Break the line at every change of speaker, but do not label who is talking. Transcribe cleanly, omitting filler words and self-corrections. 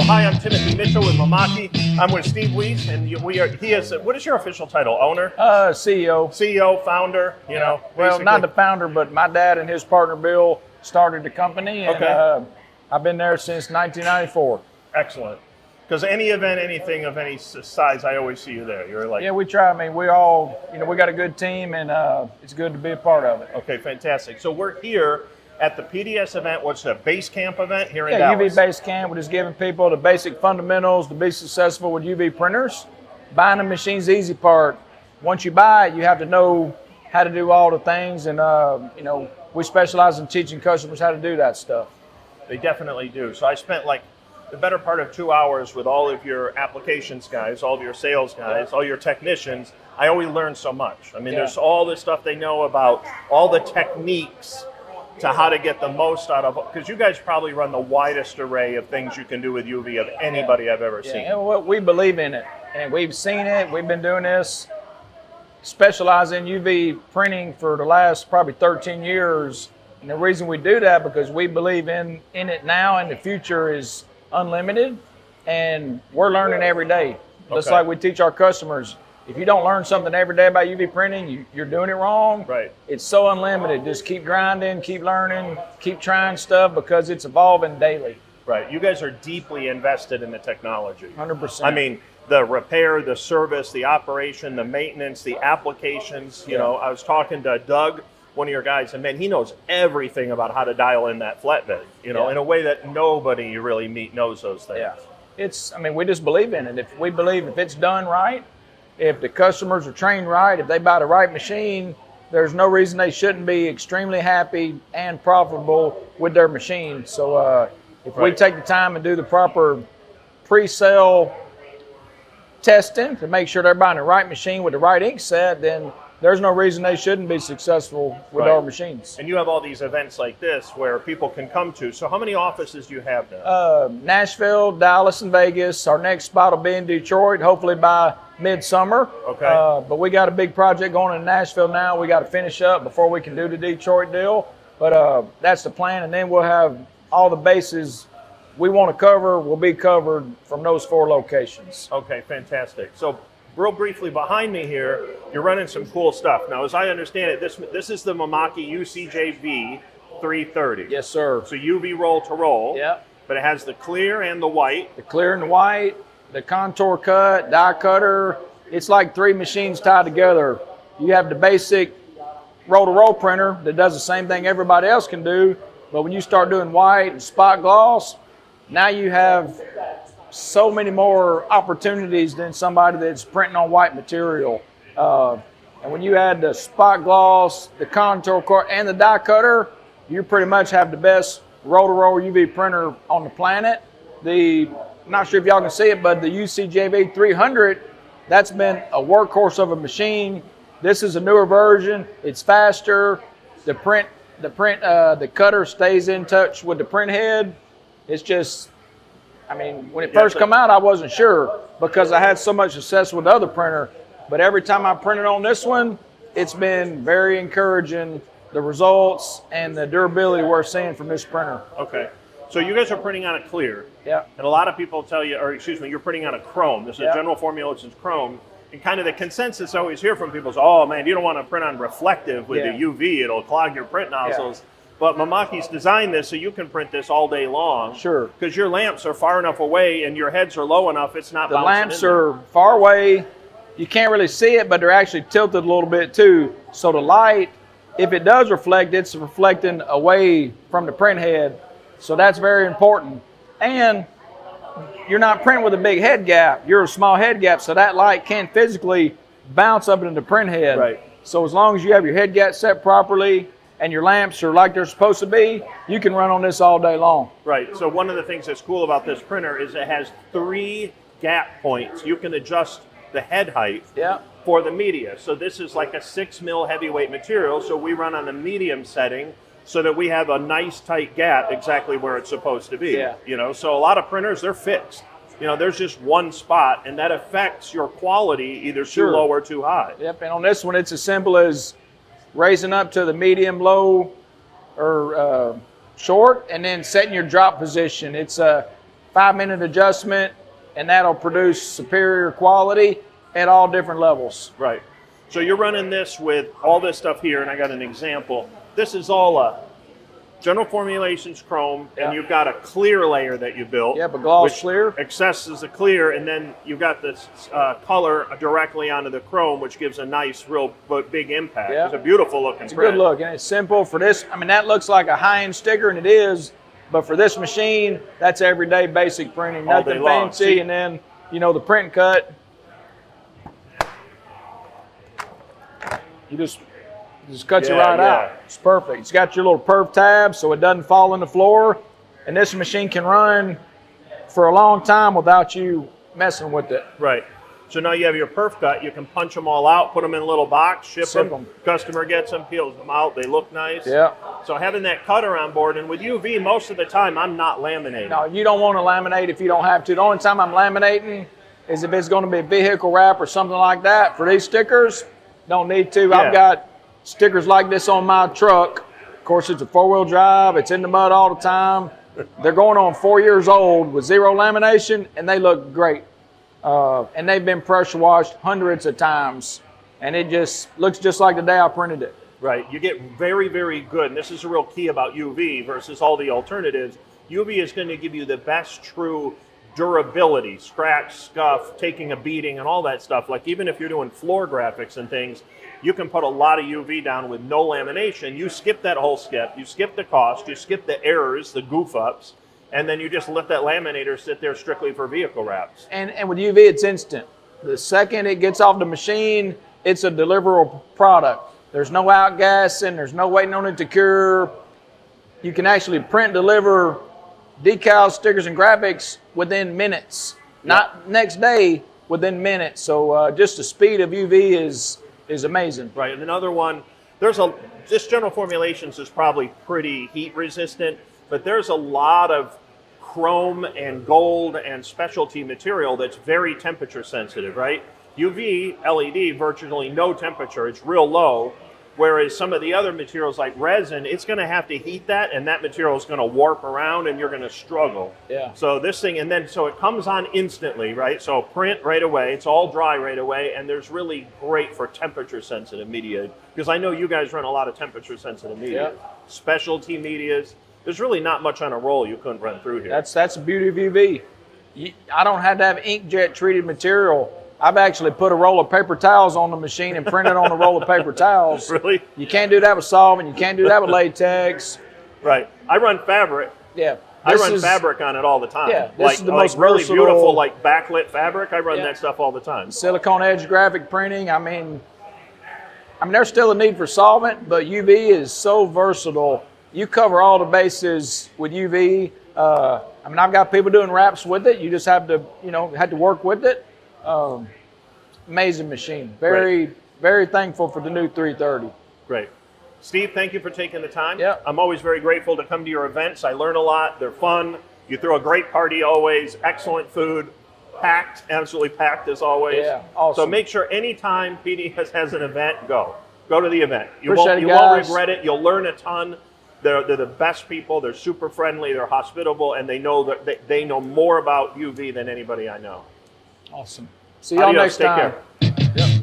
Hi, I'm Timothy Mitchell with Mimaki. I'm with Steve Weist, and he is, what is your official title? Owner?
CEO.
CEO, founder, you know?
Well,
basically.
not the founder, but my dad and his partner Bill started the company, and I've been there since 1994.
Excellent. Because any event, anything of any size, I always see you there. You're like...
Yeah, we try. I mean, we all, we got a good team, and it's good to be a part of it.
Okay, fantastic. So we're here at the PDS event. What's the Basecamp event here in Dallas?
UV Basecamp. We're just giving people the basic fundamentals to be successful with UV printers. Buying a machine's the easy part. Once you buy it, you have to know how to do all the things, and we specialize in teaching customers how to do that stuff.
They definitely do. So I spent like the better part of 2 hours with all of your applications guys, all of your sales guys, all your technicians. I always learn so much. I mean, there's all this stuff they know about, all the techniques to how to get the most out of it. Because you guys probably run the widest array of things you can do with UV of anybody I've ever seen.
And we believe in it, and we've seen it. We've been doing this, specialize in UV printing for the last probably 13 years. And the reason we do that because we believe in it now, and the future is unlimited, and we're learning every day. Just like we teach our customers, if you don't learn something every day about UV printing, you're doing it wrong.
Right. It's
so unlimited. Just keep grinding, keep learning, keep trying stuff because it's evolving daily.
Right. You guys are deeply invested in the technology.
100%.
I mean, the repair, the service, the operation, the maintenance, the applications. You know, I was talking to Doug, one of your guys, and man, he knows everything about how to dial in that flatbed, in a way that nobody you really meet knows those things.
Yeah. We just believe in it. If we believe if it's done right, if the customers are trained right, if they buy the right machine, there's no reason they shouldn't be extremely happy and profitable with their machine. So if we take the time and do the proper pre-sale testing to make sure they're buying the right machine with the right ink set, then there's no reason they shouldn't be successful with our machines.
And you have all these events like this where people can come to. So how many offices do you have now?
Nashville, Dallas, and Vegas. Our next spot will be in Detroit, hopefully by midsummer.
Okay.
But we got a big project going in Nashville now. We got to finish up before we can do the Detroit deal. But that's the plan, and then we'll have all the bases we want to cover will be covered from those 4 locations.
Okay, fantastic. So real briefly, behind me here, you're running some cool stuff. Now, as I understand it, this is the Mimaki UCJV330.
Yes, sir.
So UV roll to roll.
Yeah.
But it has the clear and the white.
The clear and the white, the contour cut, die cutter. It's like 3 machines tied together. You have the basic roll-to-roll printer that does the same thing everybody else can do. But when you start doing white and spot gloss, now you have so many more opportunities than somebody that's printing on white material. And when you add the spot gloss, the contour cut, and the die cutter, you pretty much have the best roll-to-roll UV printer on the planet. I'm not sure if y'all can see it, but the UCJV330, that's been a workhorse of a machine. This is a newer version. It's faster. The cutter stays in touch with the print head. It's just, when it first come out, I wasn't sure because I had so much success with the other printer. But every time I printed on this one, it's been very encouraging, the results and the durability we're seeing from this printer.
Okay. So you guys are printing on a clear.
Yeah.
And a lot of people tell you, you're printing on a chrome. This is a general formulation chrome. And kind of the consensus I always hear from people is, oh man, you don't want to print on reflective with the UV. It'll clog your print nozzles. But Mimaki's designed this so you can print this all day long.
Sure.
Because your lamps are far enough away and your heads are low enough, it's not bouncing in.
The lamps are far away. You can't really see it, but they're actually tilted a little bit too. So the light, if it does reflect, it's reflecting away from the print head. So that's very important. And you're not printing with a big head gap. You're a small head gap, so that light can physically bounce up into the print head.
Right.
So as long as you have your head gap set properly, and your lamps are like they're supposed to be, you can run on this all day long.
Right. So one of the things that's cool about this printer is it has 3 gap points. You can adjust the head height for the media. So this is like a 6 mil heavyweight material. So we run on the medium setting so that we have a nice tight gap exactly where it's supposed to be. So a lot of printers, they're fixed. There's just one spot, and that affects your quality either too low or too high.
Yep. And on this one, it's as simple as raising up to the medium, low, or short, and then setting your drop position. It's 5-minute adjustment, and that'll produce superior quality at all different levels.
Right. So you're running this with all this stuff here, and I got an example. This is all a General Formulations chrome, and you've got a clear layer that you built.
Yeah, but gloss
which
clear.
accesses the clear, and then you've got this color directly onto the chrome, which gives a nice, real big impact.
Yeah.
It's a beautiful looking
It's a
print.
good look, and it's simple for this. I mean, that looks like a high-end sticker, and it is, but for this machine, that's everyday basic printing,
All day
nothing
long.
fancy.
See?
And then, you know, the print cut, you just cuts it right out. It's perfect. It's got your little perf tab so it doesn't fall on the floor, and this machine can run for a long time without you messing with it.
Right. So now you have your perf cut. You can punch them all out, put them in a little box, ship
Ship
them.
'em.
Customer gets them, peels them out. They look nice.
Yeah.
So having that cutter on board, and with UV, most of the time I'm not laminating.
No, you don't want to laminate if you don't have to. The only time I'm laminating is if it's going to be a vehicle wrap or something like that. For these stickers, don't need to.
Yeah.
I've got stickers like this on my truck. Of course, it's a 4-wheel drive. It's in the mud all the time. They're going on 4 years old with zero lamination, and they look great. And they've been pressure washed hundreds of times, and it just looks just like the day I printed it.
Right. You get very, very good, and this is a real key about UV versus all the alternatives. UV is going to give you the best true durability, scratch, scuff, taking a beating, and all that stuff. Like even if you're doing floor graphics and things, you can put a lot of UV down with no lamination. You skip that whole step. You skip the cost. You skip the errors, the goof ups, and then you just let that laminator sit there strictly for vehicle wraps.
And with UV, it's instant. The second it gets off the machine, it's a deliverable product. There's no outgassing. There's no waiting on it to cure. You can actually print, deliver decals, stickers, and graphics within minutes. Not next day, within minutes. So just the speed of UV is amazing.
Right, and another one, this General Formulations is probably pretty heat resistant, but there's a lot of chrome and gold and specialty material that's very temperature sensitive, right? UV, LED, virtually no temperature, it's real low, whereas some of the other materials like resin, it's gonna have to heat that, and that material is gonna warp around and you're gonna struggle.
Yeah.
So this thing, and then so it comes on instantly, right? So print right away, it's all dry right away, and there's really great for temperature sensitive media, because I know you guys run a lot of temperature sensitive media.
Yeah.
Specialty medias, there's really not much on a roll you couldn't run through here.
That's the beauty of UV. I don't have to have inkjet treated material. I've actually put a roll of paper towels on the machine and printed on a roll of paper towels.
Really?
You can't do that with solvent. You can't do that with latex.
Right. I run fabric.
Yeah.
I run fabric on it all the time.
Yeah, this
like,
is the
like
most
really
versatile-
beautiful, like backlit fabric. I run
Yeah.
that stuff all the time.
Silicone edge graphic printing. I mean, there's still a need for solvent, but UV is so versatile. You cover all the bases with UV. I've got people doing wraps with it. You just have to, had to work with it. Amazing machine. Very, very thankful for the new 330.
Great. Steve, thank you for taking the time.
Yeah.
I'm always very grateful to come to your events. I learn a lot. They're fun. You throw a great party always. Excellent food. Packed, absolutely packed as always.
Yeah, awesome.
So make sure anytime PDS has an event, go to the event. You
Appreciate it,
won't
guys.
regret it. You'll learn a ton. They're the best people. They're super friendly. They're hospitable, and they know that they know more about UV than anybody I know.
Awesome. See y'all
Adios.
next
Take
time.
care.
Yep.